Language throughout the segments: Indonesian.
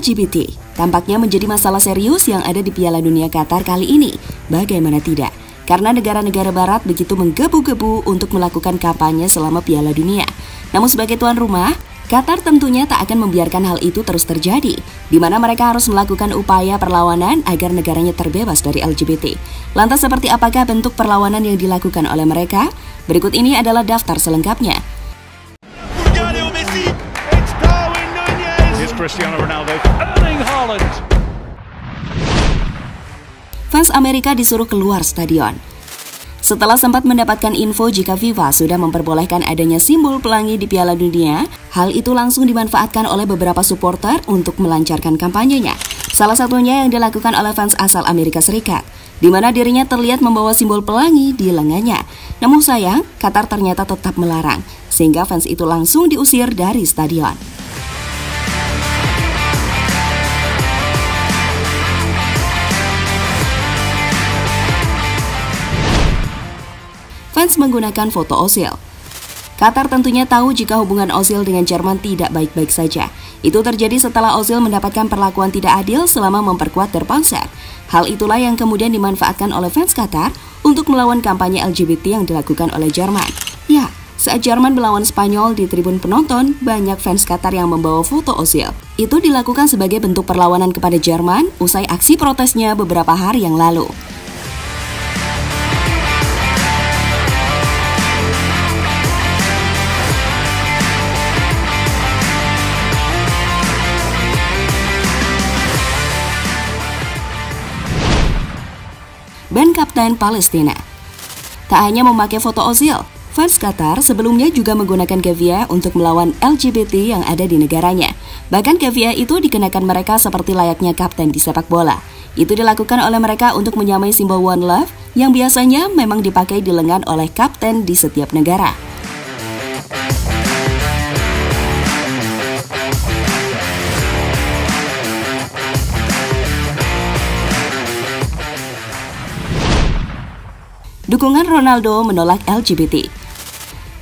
LGBT tampaknya menjadi masalah serius yang ada di Piala Dunia Qatar kali ini. Bagaimana tidak? Karena negara-negara barat begitu menggebu-gebu untuk melakukan kampanye selama Piala Dunia. Namun sebagai tuan rumah, Qatar tentunya tak akan membiarkan hal itu terus terjadi, di mana mereka harus melakukan upaya perlawanan agar negaranya terbebas dari LGBT. Lantas seperti apakah bentuk perlawanan yang dilakukan oleh mereka? Berikut ini adalah daftar selengkapnya. Cristiano Ronaldo, Erling Haaland. Fans Amerika disuruh keluar stadion. Setelah sempat mendapatkan info jika FIFA sudah memperbolehkan adanya simbol pelangi di Piala Dunia, hal itu langsung dimanfaatkan oleh beberapa supporter untuk melancarkan kampanyenya. Salah satunya yang dilakukan oleh fans asal Amerika Serikat, di mana dirinya terlihat membawa simbol pelangi di lengannya. Namun sayang, Qatar ternyata tetap melarang, sehingga fans itu langsung diusir dari stadion. Fans menggunakan foto Ozil. Qatar tentunya tahu jika hubungan Ozil dengan Jerman tidak baik-baik saja. Itu terjadi setelah Ozil mendapatkan perlakuan tidak adil selama memperkuat Der Panzer. Hal itulah yang kemudian dimanfaatkan oleh fans Qatar untuk melawan kampanye LGBT yang dilakukan oleh Jerman. Ya, saat Jerman melawan Spanyol di tribun penonton, banyak fans Qatar yang membawa foto Ozil. Itu dilakukan sebagai bentuk perlawanan kepada Jerman usai aksi protesnya beberapa hari yang lalu. Band Kapten Palestina. Tak hanya memakai foto Ozil, fans Qatar sebelumnya juga menggunakan kevia untuk melawan LGBT yang ada di negaranya. Bahkan kevia itu dikenakan mereka seperti layaknya kapten di sepak bola. Itu dilakukan oleh mereka untuk menyamai simbol One Love yang biasanya memang dipakai di lengan oleh kapten di setiap negara. Dukungan Ronaldo menolak LGBT.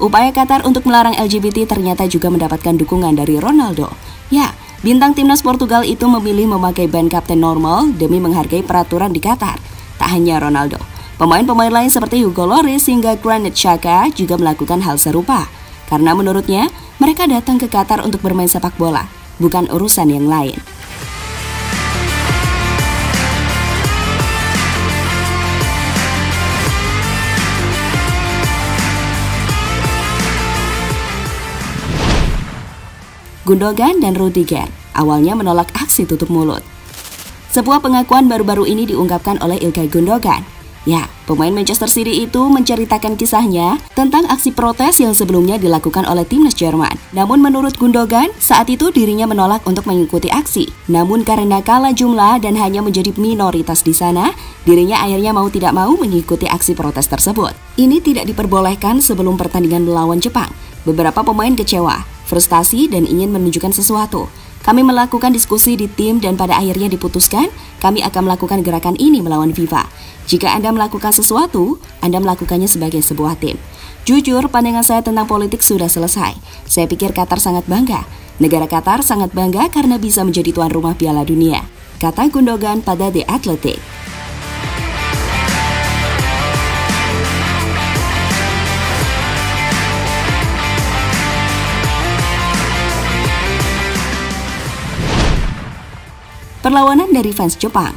Upaya Qatar untuk melarang LGBT ternyata juga mendapatkan dukungan dari Ronaldo. Ya, bintang timnas Portugal itu memilih memakai band kapten normal demi menghargai peraturan di Qatar. Tak hanya Ronaldo, pemain-pemain lain seperti Hugo Lloris hingga Granit Xhaka juga melakukan hal serupa. Karena menurutnya, mereka datang ke Qatar untuk bermain sepak bola, bukan urusan yang lain. Gundogan dan Rudiger awalnya menolak aksi tutup mulut. Sebuah pengakuan baru-baru ini diungkapkan oleh Ilkay Gundogan. Ya, pemain Manchester City itu menceritakan kisahnya tentang aksi protes yang sebelumnya dilakukan oleh timnas Jerman. Namun menurut Gundogan, saat itu dirinya menolak untuk mengikuti aksi. Namun karena kalah jumlah dan hanya menjadi minoritas di sana, dirinya akhirnya mau tidak mau mengikuti aksi protes tersebut. Ini tidak diperbolehkan sebelum pertandingan melawan Jepang. Beberapa pemain kecewa, frustasi dan ingin menunjukkan sesuatu. Kami melakukan diskusi di tim dan pada akhirnya diputuskan kami akan melakukan gerakan ini melawan FIFA. Jika Anda melakukan sesuatu, Anda melakukannya sebagai sebuah tim. Jujur, pandangan saya tentang politik sudah selesai. Saya pikir Qatar sangat bangga. Negara Qatar sangat bangga karena bisa menjadi tuan rumah Piala Dunia, kata Gundogan pada The Athletic. Perlawanan dari fans Jepang.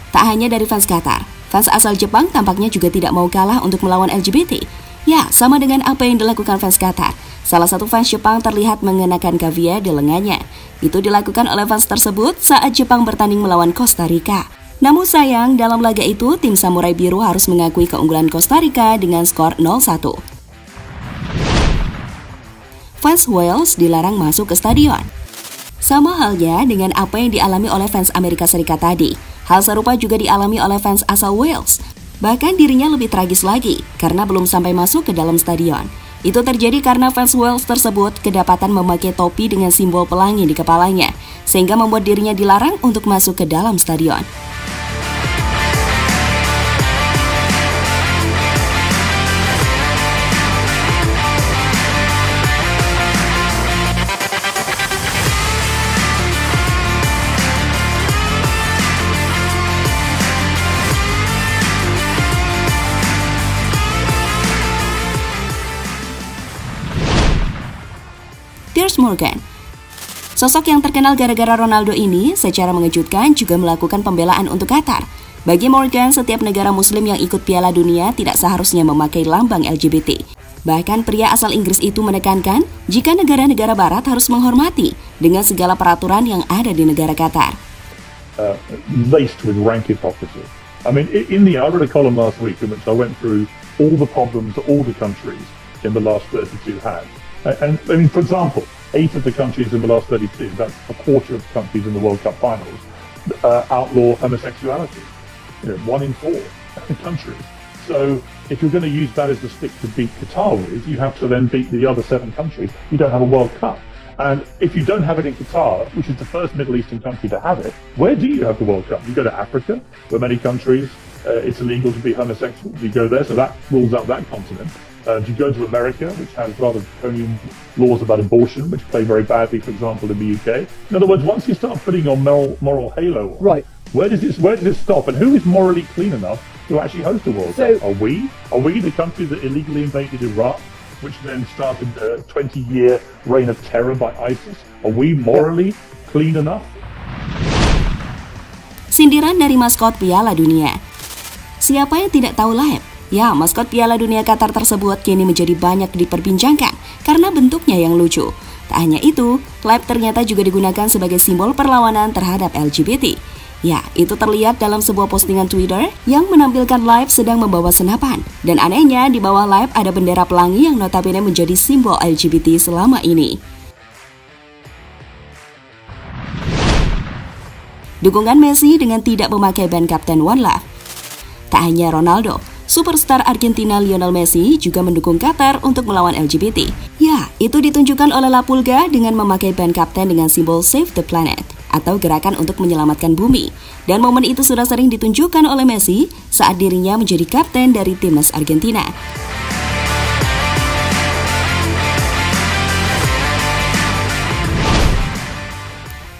Tak hanya dari fans Qatar, fans asal Jepang tampaknya juga tidak mau kalah untuk melawan LGBT. Ya, sama dengan apa yang dilakukan fans Qatar. Salah satu fans Jepang terlihat mengenakan kavia di lengannya. Itu dilakukan oleh fans tersebut saat Jepang bertanding melawan Costa Rica. Namun sayang, dalam laga itu tim Samurai Biru harus mengakui keunggulan Costa Rica dengan skor 0-1. Fans Wales dilarang masuk ke stadion. Sama halnya dengan apa yang dialami oleh fans Amerika Serikat tadi. Hal serupa juga dialami oleh fans asal Wales. Bahkan dirinya lebih tragis lagi, karena belum sampai masuk ke dalam stadion. Itu terjadi karena fans Wales tersebut kedapatan memakai topi dengan simbol pelangi di kepalanya, sehingga membuat dirinya dilarang untuk masuk ke dalam stadion. Morgan. Sosok yang terkenal gara-gara Ronaldo ini secara mengejutkan juga melakukan pembelaan untuk Qatar. Bagi Morgan, setiap negara muslim yang ikut Piala Dunia tidak seharusnya memakai lambang LGBT. Bahkan pria asal Inggris itu menekankan jika negara-negara barat harus menghormati dengan segala peraturan yang ada di negara Qatar. Laced with rank hypocrisy. I mean, I read a column last week in which I went through all the problems that all the countries in the last 32 had. And I mean, for example, 8 of the countries in the last 32, that's a quarter of the countries in the World Cup finals, outlaw homosexuality. 1 in 4 countries. So if you're going to use that as the stick to beat Qatar with, you have to then beat the other 7 countries. You don't have a World Cup. And if you don't have it in Qatar, which is the first Middle Eastern country to have it, where do you have the World Cup? You go to Africa, where many countries it's illegal to be homosexual. You go there, so that rules out that continent. You go to America, which has rather draconian laws about abortion, which play very badly, for example, in the UK. In other words, once you start putting your moral halo on, right, where does it stop? And who is morally clean enough to actually host a World Cup? Are we? Are we the country that illegally invaded Iraq, which then started a 20-year reign of terror by ISIS? Are we morally clean enough? Sindiran dari maskot Piala Dunia. Siapa yang tidak tahu Laib? Ya, maskot Piala Dunia Qatar tersebut kini menjadi banyak diperbincangkan karena bentuknya yang lucu. Tak hanya itu, Laib ternyata juga digunakan sebagai simbol perlawanan terhadap LGBT. Ya, itu terlihat dalam sebuah postingan Twitter yang menampilkan Laib sedang membawa senapan. Dan anehnya, di bawah Laib ada bendera pelangi yang notabene menjadi simbol LGBT selama ini. Dukungan Messi dengan tidak memakai band Kapten One Love. Tak hanya Ronaldo, superstar Argentina Lionel Messi juga mendukung Qatar untuk melawan LGBT. Ya, itu ditunjukkan oleh La Pulga dengan memakai band kapten dengan simbol Save the Planet atau gerakan untuk menyelamatkan bumi. Dan momen itu sudah sering ditunjukkan oleh Messi saat dirinya menjadi kapten dari timnas Argentina.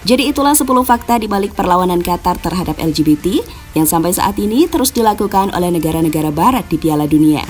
Jadi itulah 10 fakta di balik perlawanan Qatar terhadap LGBT yang sampai saat ini terus dilakukan oleh negara-negara barat di Piala Dunia.